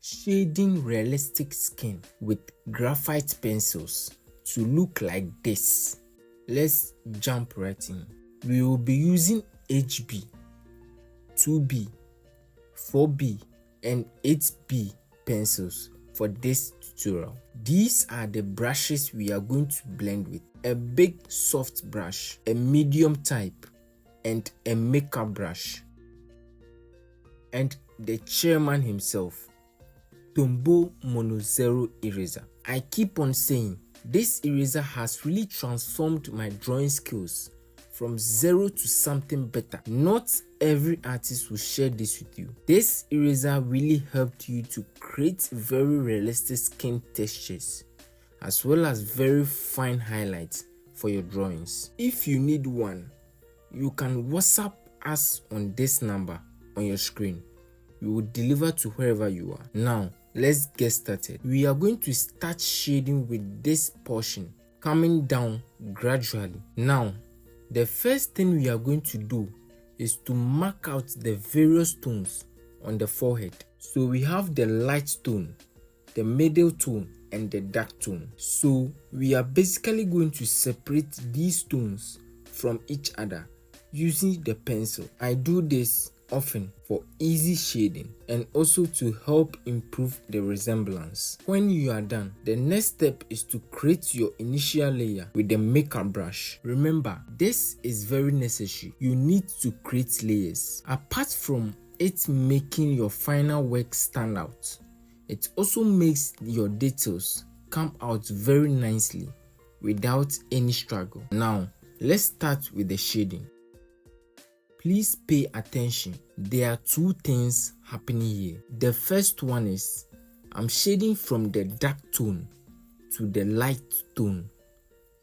shading realistic skin with graphite pencils to look like this. Let's jump right in. We will be using HB, 2B, 4B and 8B pencils for this tutorial. These are the brushes we are going to blend with: a big soft brush, a medium type, and a makeup brush. And the chairman himself, Tombow Mono Zero eraser. I keep on saying this eraser has really transformed my drawing skills from zero to something better. Not every artist will share this with you. This eraser really helped you to create very realistic skin textures as well as very fine highlights for your drawings. If you need one, you can WhatsApp us on this number on your screen. We will deliver to wherever you are. Now, let's get started. We are going to start shading with this portion, coming down gradually. Now, the first thing we are going to do is to mark out the various tones on the forehead. So we have the light tone, the middle tone, and the dark tone. So we are basically going to separate these tones from each other using the pencil. I do this often for easy shading and also to help improve the resemblance. When you are done, the next step is to create your initial layer with the makeup brush. Remember, this is very necessary. You need to create layers. Apart from it making your final work stand out, it also makes your details come out very nicely without any struggle. Now, let's start with the shading. Please pay attention. There are two things happening here. The first one is I'm shading from the dark tone to the light tone,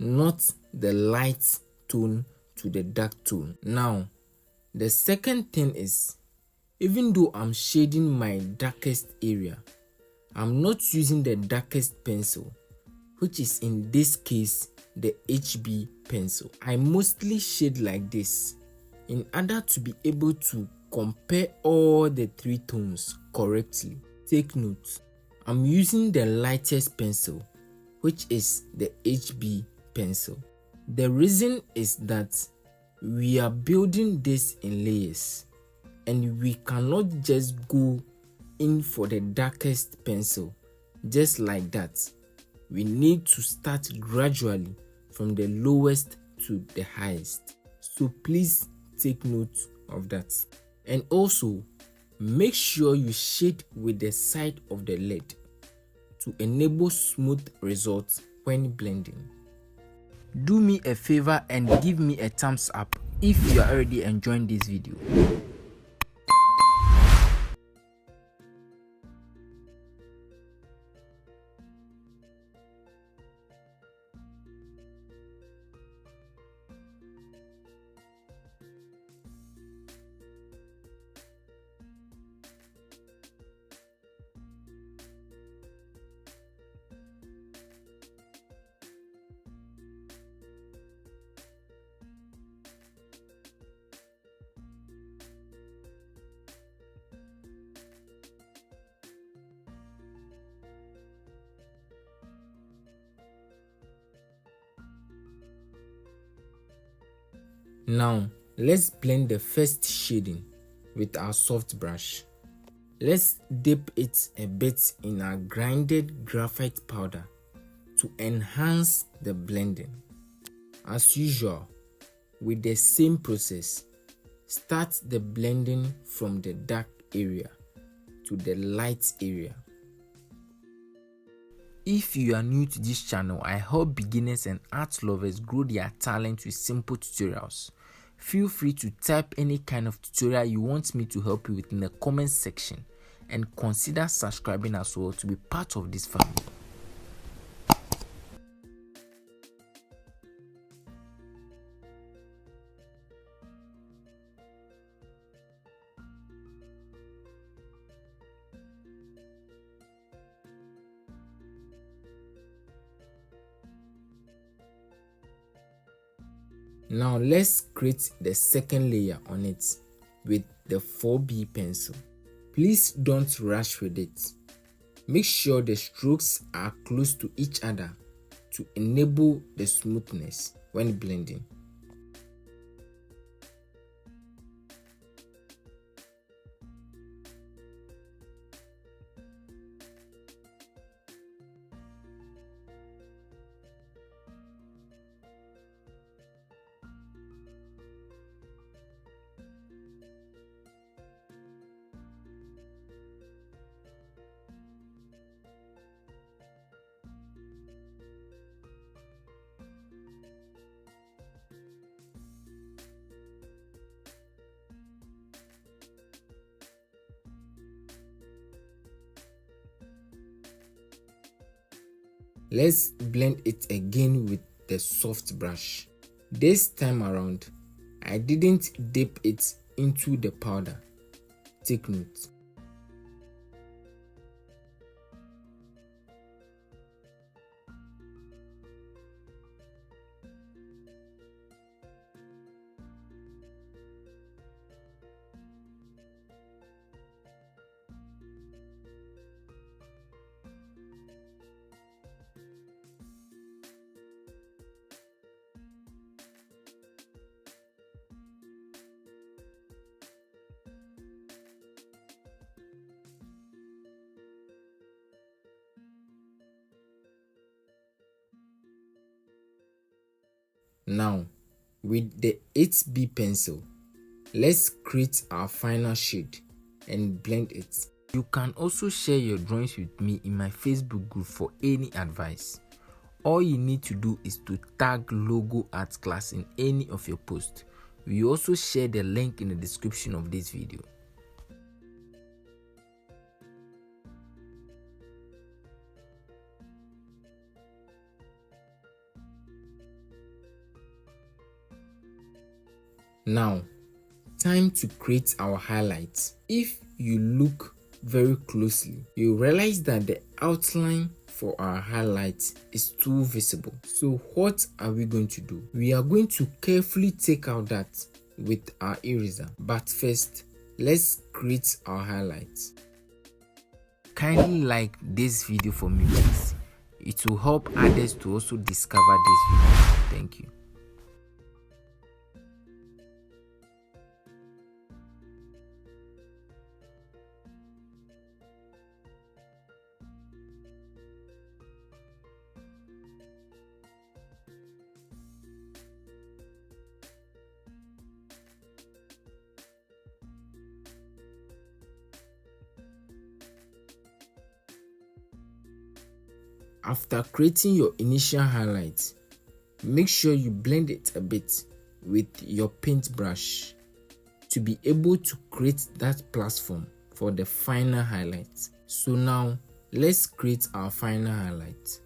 not the light tone to the dark tone. Now, the second thing is, even though I'm shading my darkest area, I'm not using the darkest pencil, which is in this case the HB pencil. I mostly shade like this in order to be able to compare all the three tones correctly. Take note, I'm using the lightest pencil, which is the HB pencil. The reason is that we are building this in layers and we cannot just go in for the darkest pencil just like that. We need to start gradually from the lowest to the highest. So please take note of that. And also, make sure you shade with the side of the lid to enable smooth results when blending. Do me a favor and give me a thumbs up if you are already enjoying this video. Now, let's blend the first shading with our soft brush. Let's dip it a bit in our grinded graphite powder to enhance the blending. As usual, with the same process, start the blending from the dark area to the light area. If you are new to this channel, I help beginners and art lovers grow their talent with simple tutorials. Feel free to type any kind of tutorial you want me to help you with in the comment section and consider subscribing as well to be part of this family. Now let's create the second layer on it with the 4B pencil. Please don't rush with it. Make sure the strokes are close to each other to enable the smoothness when blending. Let's blend it again with the soft brush. This time around, I didn't dip it into the powder. Take note. Now, with the 8B pencil, let's create our final shade and blend it. You can also share your drawings with me in my Facebook group for any advice. All you need to do is to tag Logo Art Class in any of your posts. We also share the link in the description of this video. Now, time to create our highlights. If you look very closely, you realize that the outline for our highlights is too visible. So what are we going to do? We are going to carefully take out that with our eraser. But first, let's create our highlights. Kindly like this video for me, guys. It will help others to also discover this video. Thank you. After creating your initial highlights, make sure you blend it a bit with your paintbrush to be able to create that platform for the final highlights. So now, let's create our final highlights.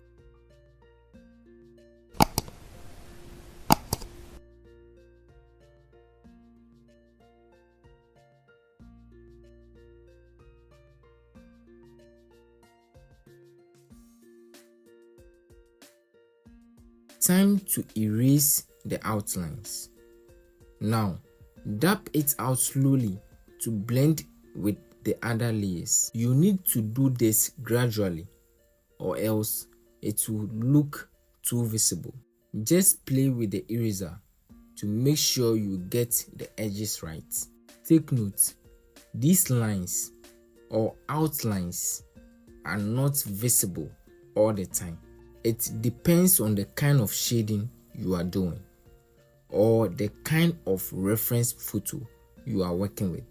Time to erase the outlines. Now, dab it out slowly to blend with the other layers. You need to do this gradually or else it will look too visible. Just play with the eraser to make sure you get the edges right. Take note, these lines or outlines are not visible all the time. It depends on the kind of shading you are doing or the kind of reference photo you are working with.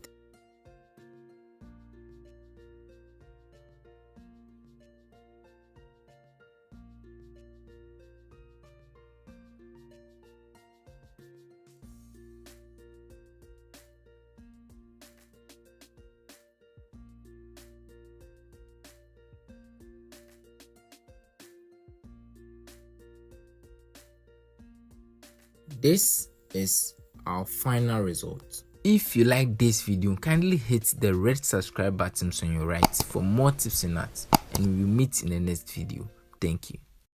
This is our final result. If you like this video, kindly hit the red subscribe button on your right for more tips and arts, and we will meet in the next video. Thank you.